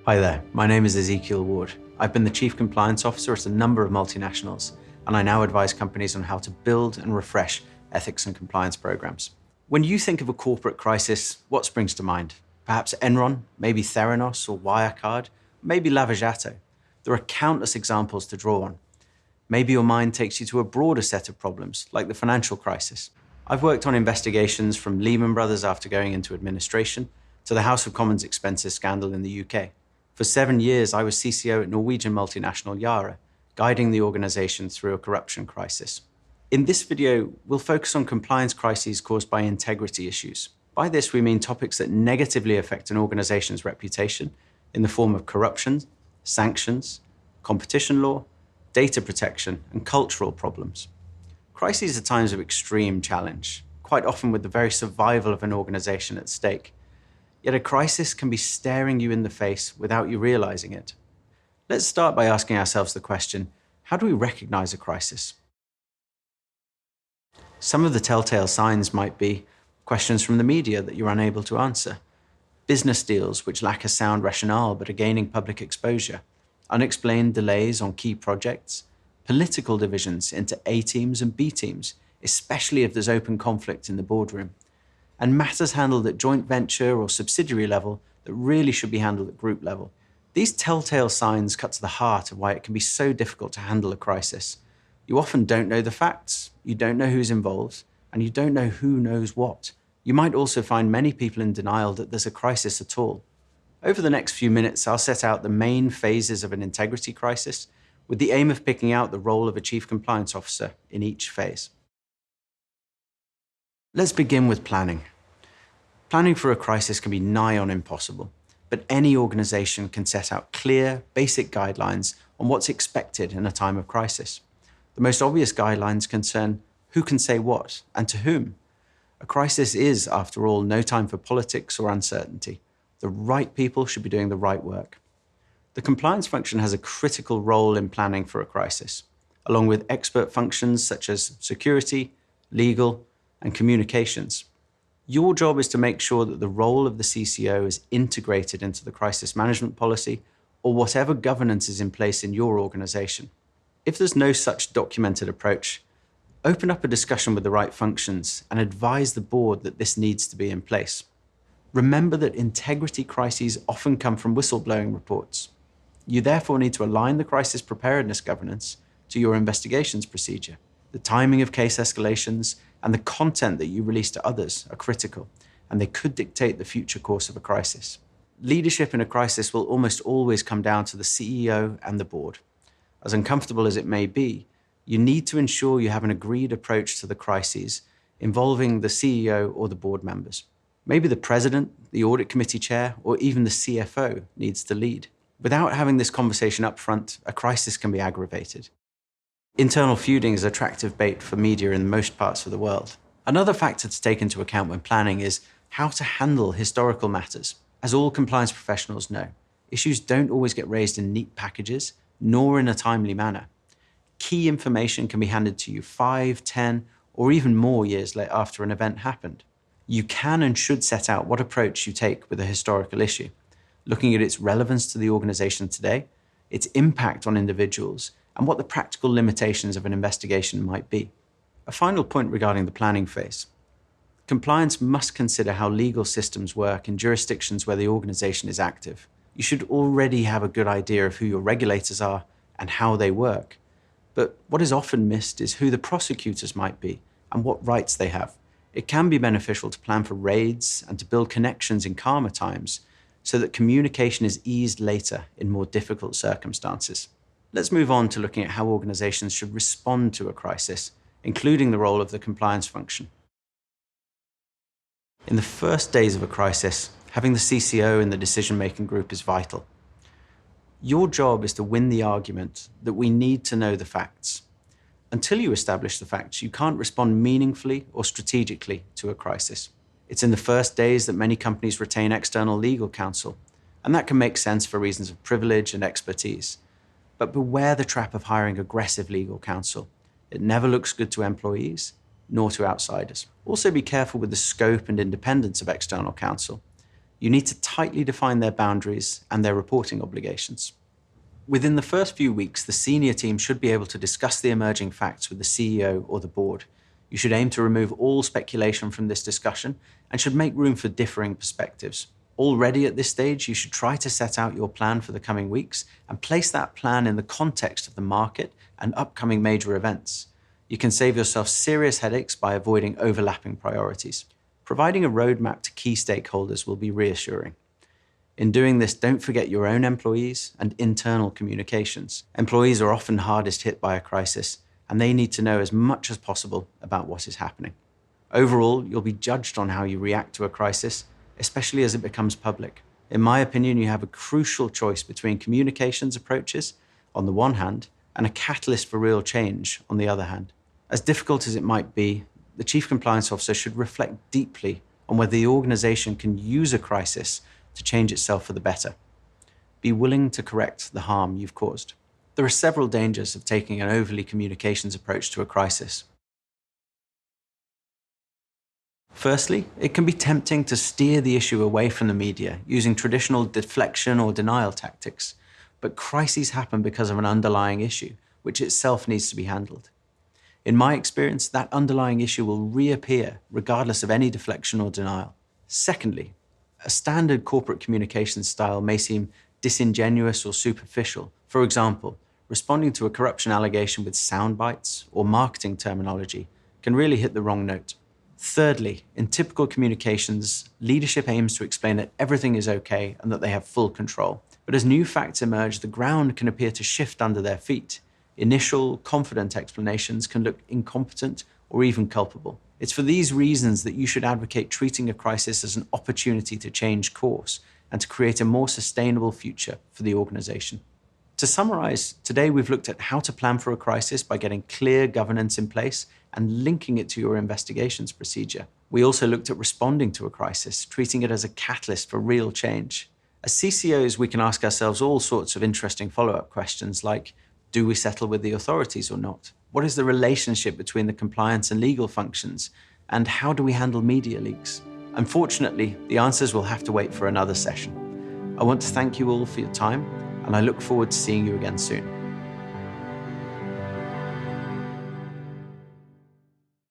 Hi there, my name is Ezekiel Ward. I've been the Chief Compliance Officer at a number of multinationals, and I now advise companies on how to build and refresh ethics and compliance programs. When you think of a corporate crisis, what springs to mind? Perhaps Enron, maybe Theranos or Wirecard, maybe Lavajato. There are countless examples to draw on. Maybe your mind takes you to a broader set of problems, like the financial crisis. I've worked on investigations from Lehman Brothers after going into administration to the House of Commons expenses scandal in the UK. For 7 years, I was CCO at Norwegian multinational Yara, guiding the organization through a corruption crisis. In this video, we'll focus on compliance crises caused by integrity issues. By this, we mean topics that negatively affect an organization's reputation in the form of corruption, sanctions, competition law, data protection, and cultural problems. Crises are times of extreme challenge, quite often with the very survival of an organization at stake. Yet a crisis can be staring you in the face without you realizing it. Let's start by asking ourselves the question, how do we recognize a crisis? Some of the telltale signs might be questions from the media that you're unable to answer, business deals which lack a sound rationale but are gaining public exposure, unexplained delays on key projects, political divisions into A teams and B teams, especially if there's open conflict in the boardroom, and matters handled at joint venture or subsidiary level that really should be handled at group level. These telltale signs cut to the heart of why it can be so difficult to handle a crisis. You often don't know the facts, you don't know who's involved, and you don't know who knows what. You might also find many people in denial that there's a crisis at all. Over the next few minutes, I'll set out the main phases of an integrity crisis with the aim of picking out the role of a Chief Compliance Officer in each phase. Let's begin with planning. Planning for a crisis can be nigh on impossible, but any organization can set out clear, basic guidelines on what's expected in a time of crisis. The most obvious guidelines concern who can say what and to whom. A crisis is, after all, no time for politics or uncertainty. The right people should be doing the right work. The compliance function has a critical role in planning for a crisis, along with expert functions such as security, legal, and communications. Your job is to make sure that the role of the CCO is integrated into the crisis management policy or whatever governance is in place in your organization. If there's no such documented approach, open up a discussion with the right functions and advise the board that this needs to be in place. Remember that integrity crises often come from whistleblowing reports. You therefore need to align the crisis preparedness governance to your investigations procedure. The timing of case escalations and the content that you release to others are critical, and they could dictate the future course of a crisis. Leadership in a crisis will almost always come down to the CEO and the board. As uncomfortable as it may be, you need to ensure you have an agreed approach to the crises involving the CEO or the board members. Maybe the president, the audit committee chair, or even the CFO needs to lead. Without having this conversation up front, a crisis can be aggravated. Internal feuding is attractive bait for media in most parts of the world. Another factor to take into account when planning is how to handle historical matters. As all compliance professionals know, issues don't always get raised in neat packages, nor in a timely manner. Key information can be handed to you 5, 10, or even more years later after an event happened. You can and should set out what approach you take with a historical issue, looking at its relevance to the organization today, its impact on individuals, and what the practical limitations of an investigation might be. A final point regarding the planning phase. Compliance must consider how legal systems work in jurisdictions where the organization is active. You should already have a good idea of who your regulators are and how they work. But what is often missed is who the prosecutors might be and what rights they have. It can be beneficial to plan for raids and to build connections in calmer times so that communication is eased later in more difficult circumstances. Let's move on to looking at how organizations should respond to a crisis, including the role of the compliance function. In the first days of a crisis, having the CCO in the decision-making group is vital. Your job is to win the argument that we need to know the facts. Until you establish the facts, you can't respond meaningfully or strategically to a crisis. It's in the first days that many companies retain external legal counsel, and that can make sense for reasons of privilege and expertise. But beware the trap of hiring aggressive legal counsel. It never looks good to employees, nor to outsiders. Also be careful with the scope and independence of external counsel. You need to tightly define their boundaries and their reporting obligations. Within the first few weeks, the senior team should be able to discuss the emerging facts with the CEO or the board. You should aim to remove all speculation from this discussion and should make room for differing perspectives. Already at this stage, you should try to set out your plan for the coming weeks and place that plan in the context of the market and upcoming major events. You can save yourself serious headaches by avoiding overlapping priorities. Providing a roadmap to key stakeholders will be reassuring. In doing this, don't forget your own employees and internal communications. Employees are often hardest hit by a crisis, and they need to know as much as possible about what is happening. Overall, you'll be judged on how you react to a crisis, especially as it becomes public. In my opinion, you have a crucial choice between communications approaches, on the one hand, and a catalyst for real change, on the other hand. As difficult as it might be, the Chief Compliance Officer should reflect deeply on whether the organization can use a crisis to change itself for the better. Be willing to correct the harm you've caused. There are several dangers of taking an overly communications approach to a crisis. Firstly, it can be tempting to steer the issue away from the media using traditional deflection or denial tactics. But crises happen because of an underlying issue, which itself needs to be handled. In my experience, that underlying issue will reappear regardless of any deflection or denial. Secondly, a standard corporate communication style may seem disingenuous or superficial. For example, responding to a corruption allegation with sound bites or marketing terminology can really hit the wrong note. Thirdly, in typical communications, leadership aims to explain that everything is okay and that they have full control. But as new facts emerge, the ground can appear to shift under their feet. Initial, confident explanations can look incompetent or even culpable. It's for these reasons that you should advocate treating a crisis as an opportunity to change course and to create a more sustainable future for the organization. To summarize, today we've looked at how to plan for a crisis by getting clear governance in place and linking it to your investigations procedure. We also looked at responding to a crisis, treating it as a catalyst for real change. As CCOs, we can ask ourselves all sorts of interesting follow-up questions like, do we settle with the authorities or not? What is the relationship between the compliance and legal functions? And how do we handle media leaks? Unfortunately, the answers will have to wait for another session. I want to thank you all for your time, and I look forward to seeing you again soon.